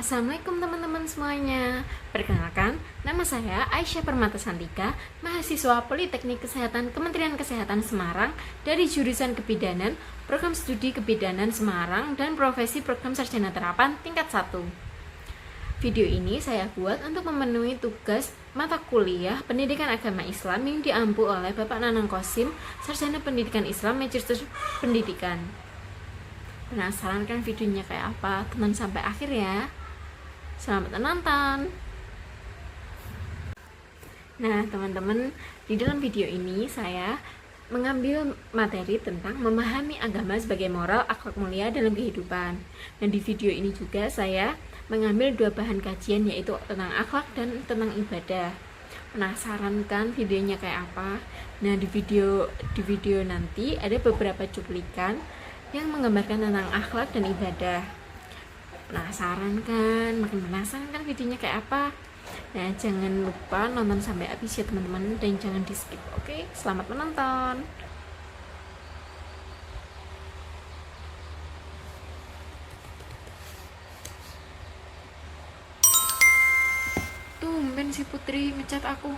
Assalamualaikum teman-teman semuanya. Perkenalkan, nama saya Aisyah Permata Santika, mahasiswa Politeknik Kesehatan Kementerian Kesehatan Semarang dari jurusan Kebidanan, Program Studi Kebidanan Semarang, dan Profesi Program Sarjana Terapan tingkat 1. Video ini saya buat untuk memenuhi tugas mata kuliah Pendidikan Agama Islam yang diampu oleh Bapak Nanang Kosim, Sarjana Pendidikan Islam, Magister Pendidikan. Penasaran kan videonya kayak apa? Tonton sampai akhir ya. Selamat menonton. Nah teman-teman, di dalam video ini saya mengambil materi tentang memahami agama sebagai moral akhlak mulia dalam kehidupan. Dan di video ini juga saya mengambil 2 bahan kajian, yaitu tentang akhlak dan tentang ibadah. Penasaran kan videonya kayak apa? Nah di video nanti ada beberapa cuplikan yang menggambarkan tentang akhlak dan ibadah. Penasaran kan? Makin penasaran kan videonya kayak apa? Nah, jangan lupa nonton sampai habis ya teman-teman, dan jangan di skip. Oke, selamat menonton. Tumben si Putri ngechat aku.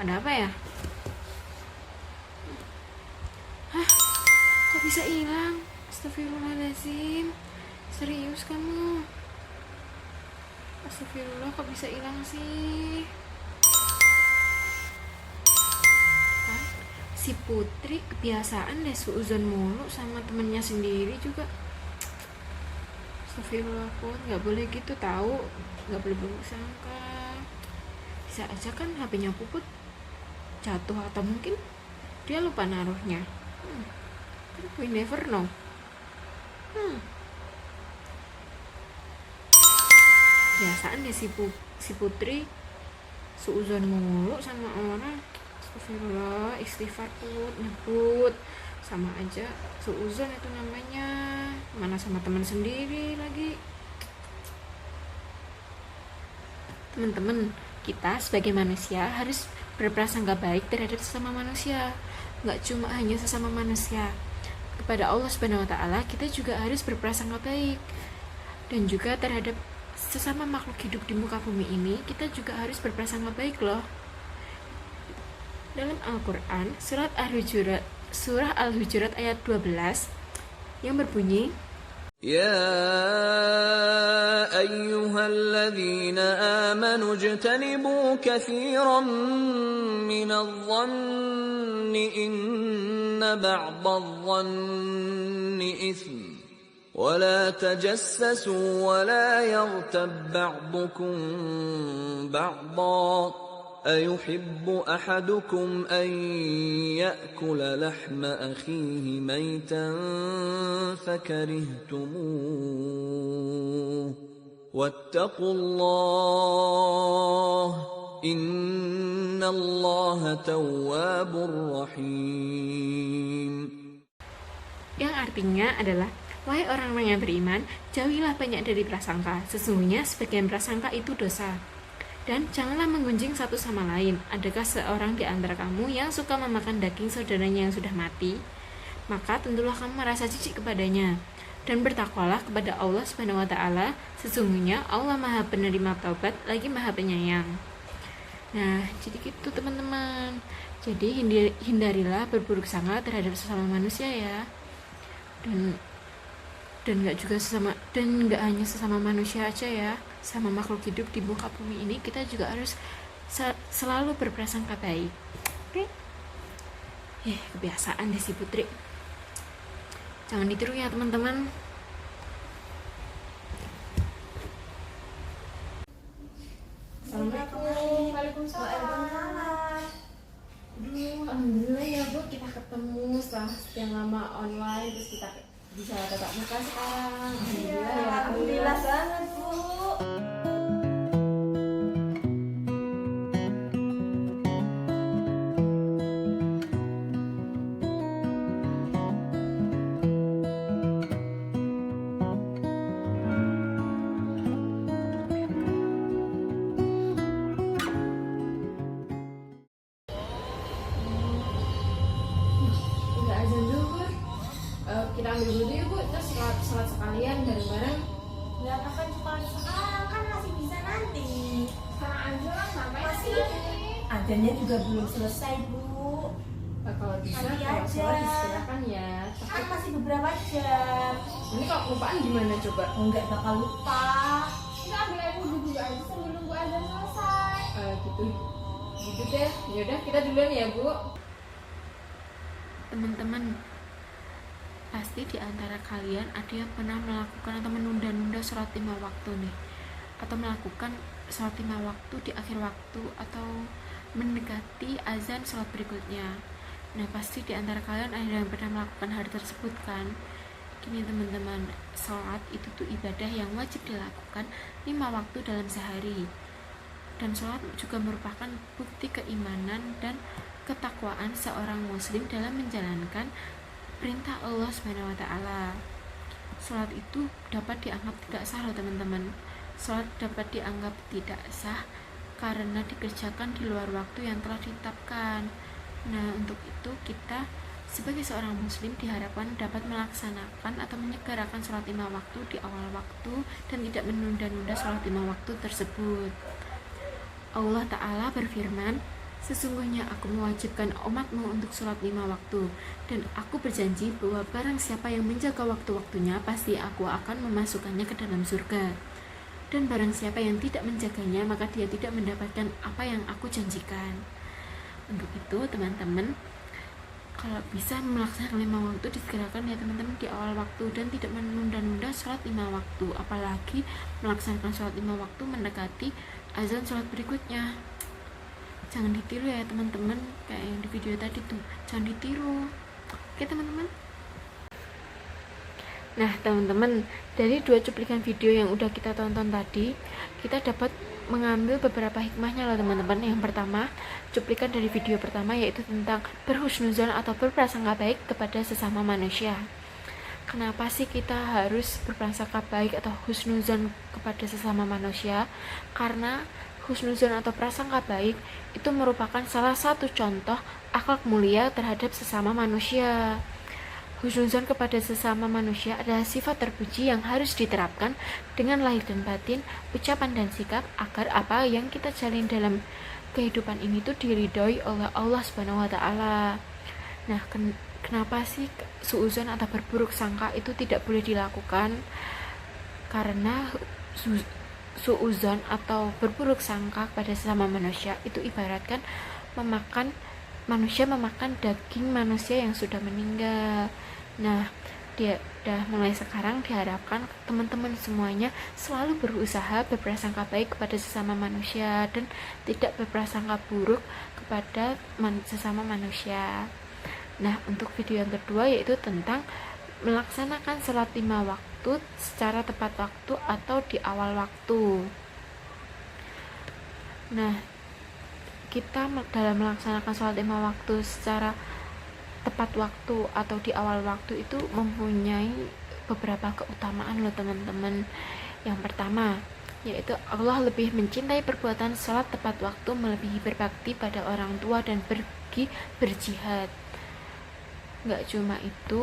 Ada apa ya? Hah? Kok bisa hilang? Astagfirullahaladzim. Serius kamu? Astagfirullah, kok bisa hilang sih? Kan si Putri kebiasaan deh suuzon mulu sama temennya sendiri juga. Astagfirullah pun, gak boleh gitu tahu, gak boleh buruk sangka. Bisa aja kan HP-nya Puput jatuh, atau mungkin dia lupa naruhnya. We never know. Biasaan deh si Putri suuzon mulu sama orang. Astagfirullah, istighfar Put, nyebut sama aja suuzon itu namanya, mana sama teman sendiri lagi. Teman-teman, kita sebagai manusia harus berprasangka baik terhadap sesama manusia. Nggak cuma hanya sesama manusia, kepada Allah Subhanahu wa Ta'ala kita juga harus berprasangka baik, dan juga terhadap sesama makhluk hidup di muka bumi ini kita juga harus berprasangka baik loh. Dalam Al-Quran, surah Al-Hujurat ayat 12 yang berbunyi, Ya ayyuhalladzina amanu ijtanibu katsiran minadh-dhanni inna ba'dadh-dhanni itsm ولا تجسسوا ولا يغتب بعضكم بعضا أيحب أحدكم أن يأكل لحم أخيه ميتا فكرهتموه واتقوا الله إن الله تواب رحيم. yang artinya adalah, wahai orang-orang yang beriman, jauhilah banyak dari prasangka. Sesungguhnya sebagian prasangka itu dosa. Dan janganlah menggunjing satu sama lain. Adakah seorang di antara kamu yang suka memakan daging saudaranya yang sudah mati? Maka tentulah kamu merasa jijik kepadanya. Dan bertakwalah kepada Allah Subhanahu wa Ta'ala. Sesungguhnya Allah Maha Penerima Taubat lagi Maha Penyayang. Nah, jadi gitu teman-teman. Jadi hindarilah berburuk sangka terhadap sesama manusia ya. Dan nggak hanya sesama manusia aja ya, sama makhluk hidup di muka bumi ini kita juga harus selalu berprasangka baik. Oke? Kebiasaan deh si Putri. Jangan ditiru ya teman-teman. Assalamualaikum. Waalaikumsalam. Alhamdulillah ya Bu, kita ketemu setelah sekian lama online, terus kita bisa tatap muka sekarang. Alhamdulillah banget Bu. Udah azan dulu Bu. Kita ambil dulu yuk Bu, terus sholat sekalian bareng-bareng. Ya kan cuma sekarang kan Adanya juga belum selesai, Bu. Kalau bisa Nanti kalau aja. sholat disegerakan ya. Kan masih beberapa jam. Ini kalau kelupaan gimana coba? Enggak bakal lupa. Kita ambil air wudhu juga aja sambil nunggu azan selesai. Gitu deh. Yaudah kita duluan ya Bu. Teman-teman, pasti di antara kalian ada yang pernah melakukan atau menunda-nunda sholat 5 waktu nih, atau melakukan sholat 5 waktu di akhir waktu atau mendekati azan sholat berikutnya. Nah, pasti di antara kalian ada yang pernah melakukan hal tersebut kan? Gini teman-teman, sholat itu tuh ibadah yang wajib dilakukan 5 waktu dalam sehari. Dan sholat juga merupakan bukti keimanan dan ketakwaan seorang muslim dalam menjalankan perintah Allah SWT. Sholat itu dapat dianggap tidak sah loh teman-teman. Sholat dapat dianggap tidak sah karena dikerjakan di luar waktu yang telah ditetapkan. Nah, untuk itu kita sebagai seorang muslim diharapkan dapat melaksanakan atau menyegerakan sholat 5 waktu di awal waktu dan tidak menunda-nunda sholat 5 waktu tersebut. Allah Ta'ala berfirman, sesungguhnya aku mewajibkan umatmu untuk sholat 5 waktu, dan aku berjanji bahwa barang siapa yang menjaga waktu-waktunya, pasti aku akan memasukkannya ke dalam surga. Dan barang siapa yang tidak menjaganya, maka dia tidak mendapatkan apa yang aku janjikan. Untuk itu teman-teman, kalau bisa melaksanakan 5 waktu disegerakan ya teman-teman di awal waktu dan tidak menunda-nunda sholat 5 waktu, apalagi melaksanakan sholat 5 waktu mendekati azan sholat berikutnya. Jangan ditiru ya teman-teman, kayak yang di video tadi tuh, jangan ditiru. Oke teman-teman. Nah teman-teman, dari 2 cuplikan video yang udah kita tonton tadi, kita dapat mengambil beberapa hikmahnya loh teman-teman. Yang pertama, cuplikan dari video pertama yaitu tentang berhusnuzon atau berprasangka baik kepada sesama manusia. Kenapa sih kita harus berprasangka baik atau husnuzon kepada sesama manusia? Karena husnuzon atau prasangka baik itu merupakan salah satu contoh akhlak mulia terhadap sesama manusia. Husnuzon kepada sesama manusia adalah sifat terpuji yang harus diterapkan dengan lahir dan batin, ucapan dan sikap agar apa yang kita jalin dalam kehidupan ini tuh diridhoi oleh Allah Subhanahu wa taala. Nah, kenapa sih suuzon atau berburuk sangka itu tidak boleh dilakukan? Karena suuzon atau berburuk sangka pada sesama manusia itu ibaratkan manusia memakan daging manusia yang sudah meninggal. Nah, mulai sekarang diharapkan teman-teman semuanya selalu berusaha berprasangka baik kepada sesama manusia dan tidak berprasangka buruk kepada sesama manusia. Nah, untuk video yang kedua yaitu tentang melaksanakan sholat 5 waktu secara tepat waktu atau di awal waktu. Nah, kita dalam melaksanakan sholat 5 waktu secara tepat waktu atau di awal waktu itu mempunyai beberapa keutamaan loh teman-teman. Yang pertama yaitu Allah lebih mencintai perbuatan sholat tepat waktu melebihi berbakti pada orang tua dan pergi berjihad. Gak cuma itu,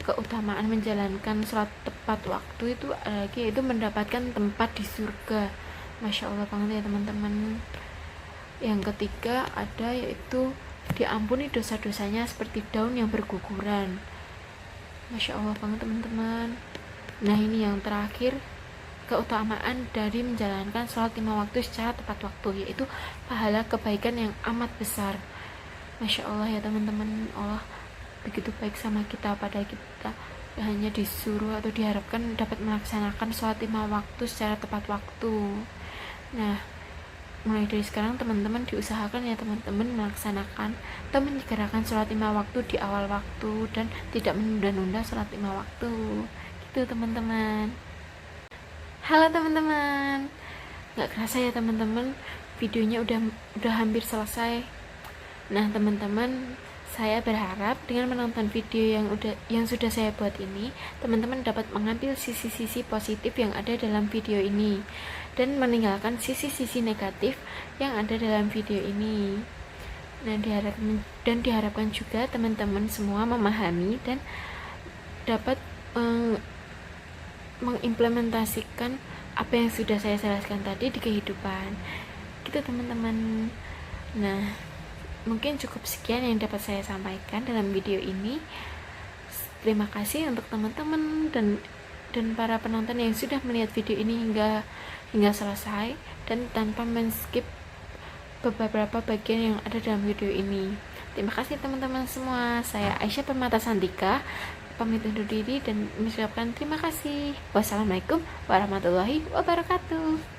keutamaan menjalankan sholat tepat waktu itu lagi yaitu mendapatkan tempat di surga. Masya Allah banget ya teman-teman. Yang ketiga ada yaitu diampuni dosa-dosanya seperti daun yang berguguran. Masya Allah banget teman-teman. Nah, ini yang terakhir, keutamaan dari menjalankan sholat 5 waktu secara tepat waktu yaitu pahala kebaikan yang amat besar. Masya Allah ya teman-teman, Allah begitu baik sama kita, pada kita hanya disuruh atau diharapkan dapat melaksanakan sholat 5 waktu secara tepat waktu. Nah, mulai dari sekarang teman-teman diusahakan ya teman-teman melaksanakan atau menyegerakan sholat 5 waktu di awal waktu dan tidak menunda-nunda sholat 5 waktu gitu teman-teman. Halo teman-teman, gak kerasa ya teman-teman, videonya udah hampir selesai. Nah teman-teman, saya berharap dengan menonton video yang sudah saya buat ini, teman-teman dapat mengambil sisi-sisi positif yang ada dalam video ini dan meninggalkan sisi-sisi negatif yang ada dalam video ini. Nah, diharapkan juga teman-teman semua memahami dan dapat mengimplementasikan apa yang sudah saya jelaskan tadi di kehidupan. Gitu teman-teman. Nah, mungkin cukup sekian yang dapat saya sampaikan dalam video ini. Terima kasih untuk teman-teman dan para penonton yang sudah melihat video ini hingga selesai dan tanpa men-skip beberapa bagian yang ada dalam video ini. Terima kasih teman-teman semua. Saya Aisyah Permata Sandika pamit undur diri dan mengucapkan terima kasih. Wassalamualaikum warahmatullahi wabarakatuh.